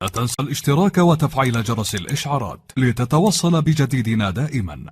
لا تنسى الاشتراك وتفعيل جرس الإشعارات لتتوصل بجديدنا دائما.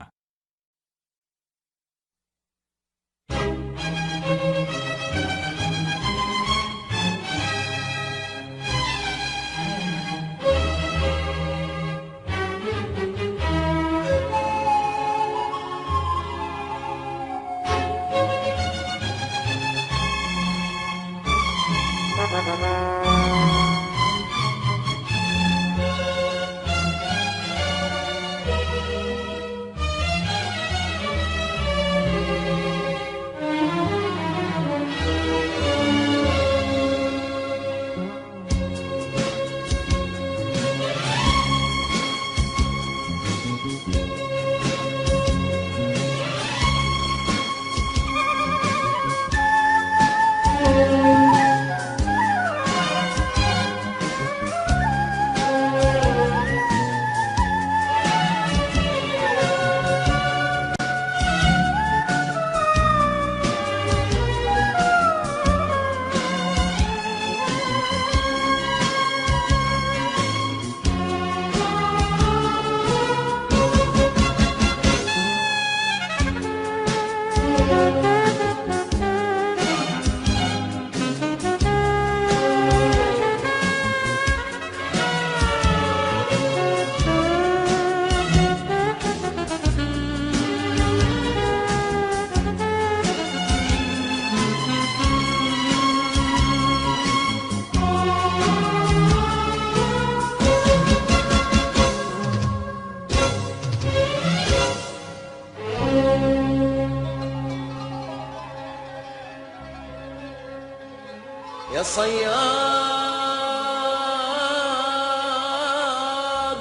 يا صياد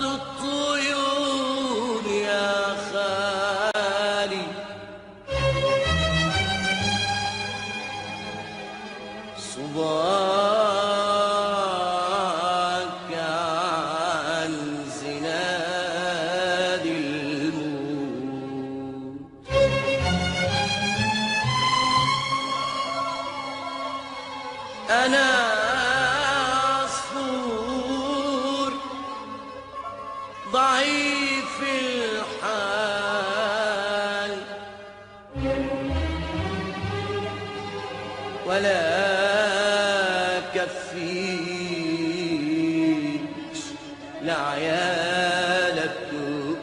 الطيور يا خالي، صباك عن زناد الموت. أنا عصفور ضعيف الحال، ولا كفيش لعيالك تقول.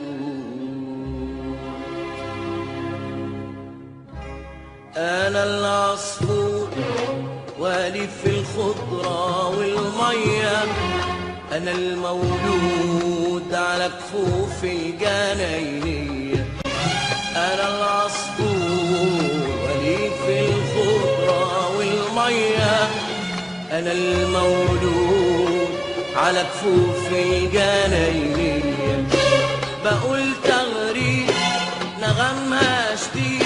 أنا العصفور والي في الخضرة والمية، أنا المولود على كفوف الجناينية. أنا العصفور والي في الخضرة والمية، أنا المولود على كفوف الجناينية. بقول تغريد نغمها شديد،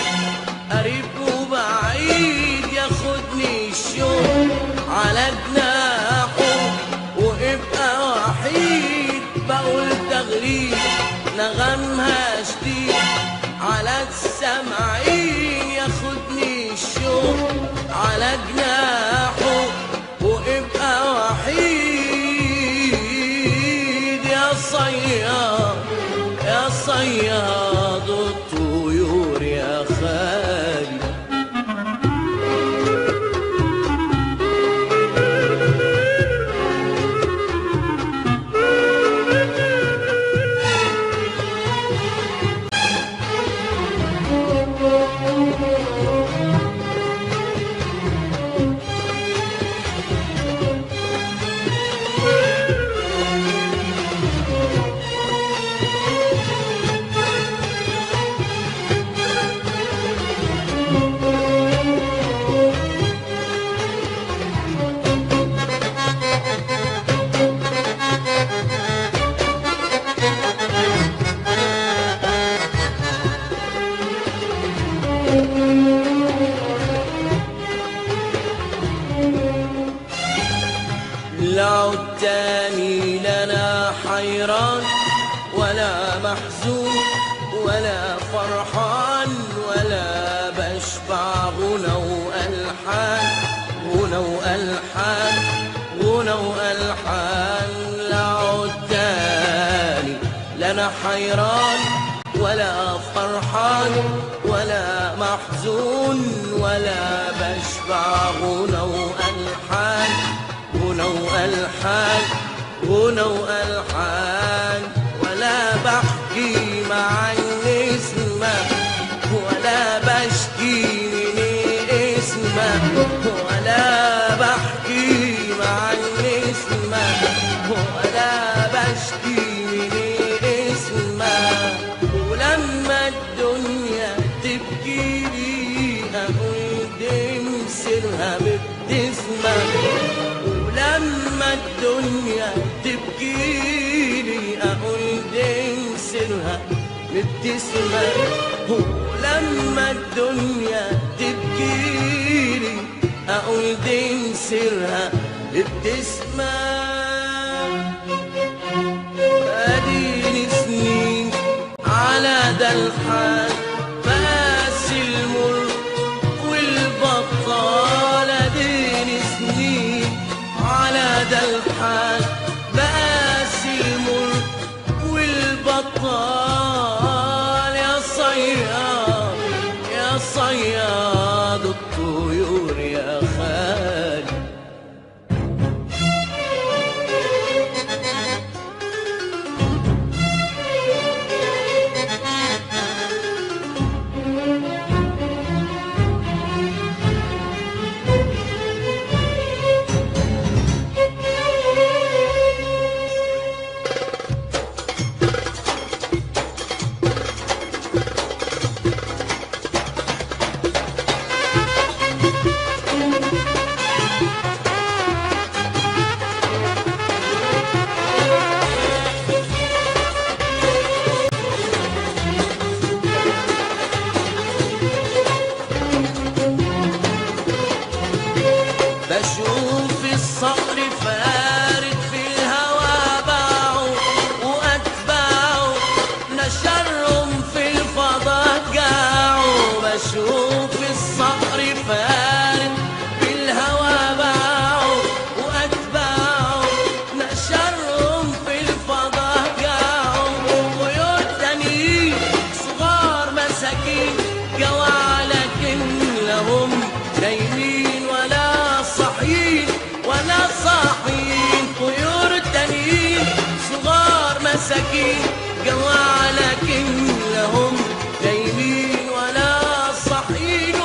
قريب وبعيد ياخدني الشوق على جناحه وابقى وحيد. بقول تغريد نغمها شديد على السمعين، ياخدني الشوق على جناحه وابقى وحيد. يا صياد يا صياد الطيور يا خالي، العود تاني لنا حيران، ولا محزون ولا فرحان، ولا بشبع غنى وألحان، غنى وألحان، غنى وألحان. أنا حيران ولا فرحان ولا محزون ولا بشبع غنى وألحان غنى وألحان غنى وألحان ولا بحكي مع النسمة ولا بشكي من اسمك ولا بحكي مع النسمة ولا بشكي من اسمك ولما الدنيا تبكي لي أقول دم سرها بابتسمة ولما الدنيا تبكي لي أقول دم سرها بابتسمة ولما الدنيا تبكيلي أقول دين سرها بابتسمة أديني سنين على ده الحال بقاسي المر والبطال أديني سنين على ده الحال بقاسي المر والبطال يا صياد الطيور يا خالي بشوف الصقر فارد في الهوى باعوا وأتباعوا نشرهم في الفضاء جاعوا بشوف الصقر فارد في الهوى باعوا وأتباعوا نشرهم في الفضاء جاعوا طيور تانيين صغار مساكين جوا لكن لهم نايمين ولا صاحيين طيور تانيين صغار مساكين جوا لكن لهم نايمين ولا صاحيين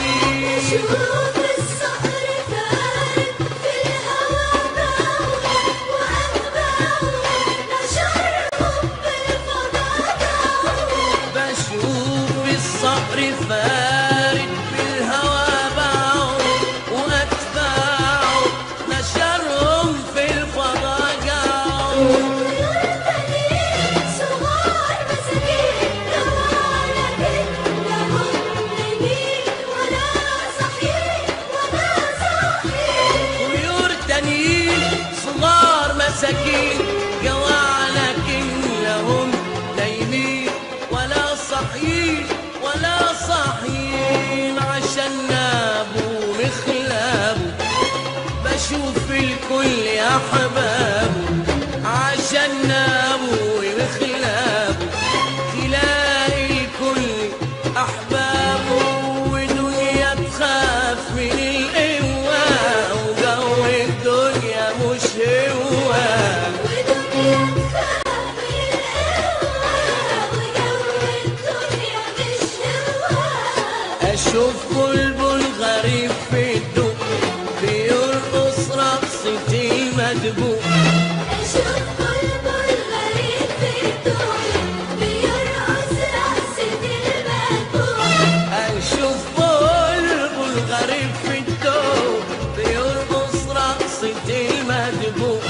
بشوف الصقر فارد في الهوى باعوا وأتباعوا نشرهم في الفضاء جاعوا بشوف الصقر فارد في الهوى باعوا وأتباعوا نشرهم في الفضاء جاعوا صغار مساكين جوا لكن لهم نايمين ولا صاحيين طيور تانيين صغار مساكين جوا لكن لهم نايمين ولا صاحيين عشان نابوا مخلابوا بشوف الكل يا حبابه عشان نابوا مخلابه تلاقي الكل أحبابه ودنيا تخاف من القوة وجو الدنيا مش هو ودنيا تخاف من القوة وجو الدنيا مش هو أشوف بلبل غريب في الدق بيرقص رقصة المدبوق أشوف بلبل غريب في الدنيا بيرقص رقصة المدبوح أشوف بلبل غريب في الدق بيرقص رقصة المدبوق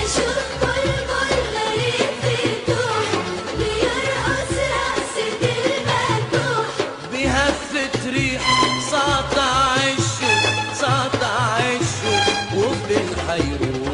أشوف بلبل غريب في الدنيا بيرقص رقصة المدبوح بهفة ريح ساطع الشوق وبالحيروح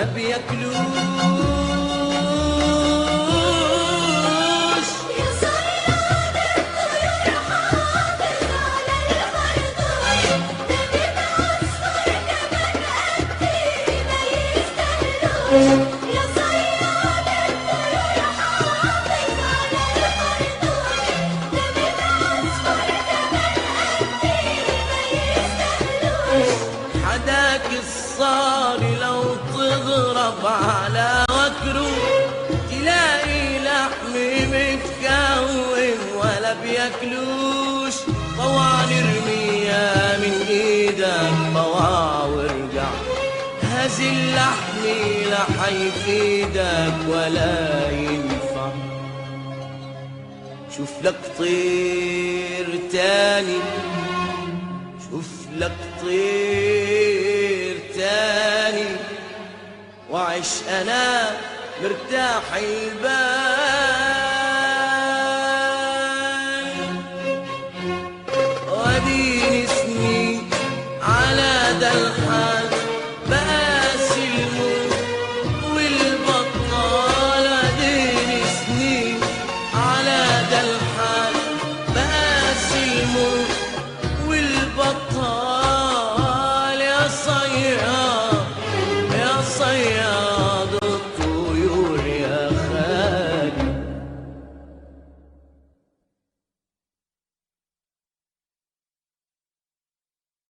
ولا بياكلوش. يا صياد الطيور حافظ على الخرطوم، ده بيبقى عصفور كمان قدي ما يستاهلوش. يا صياد الطيور حافظ على الخرطوم، ده بيبقى عصفور كمان قدي ما يستاهلوش. حداك الصاري لو تضرب على وكره تلاقي لحم متكون ولا بياكلوش. طوع نرميها من ايدك طوع وارجع، هذا اللحم لا حيفيدك ولا ينفع. شوف لك طير تاني، شوف لك طير تاني، وعيش انا مرتاح البال. وديني سنين على ده الحال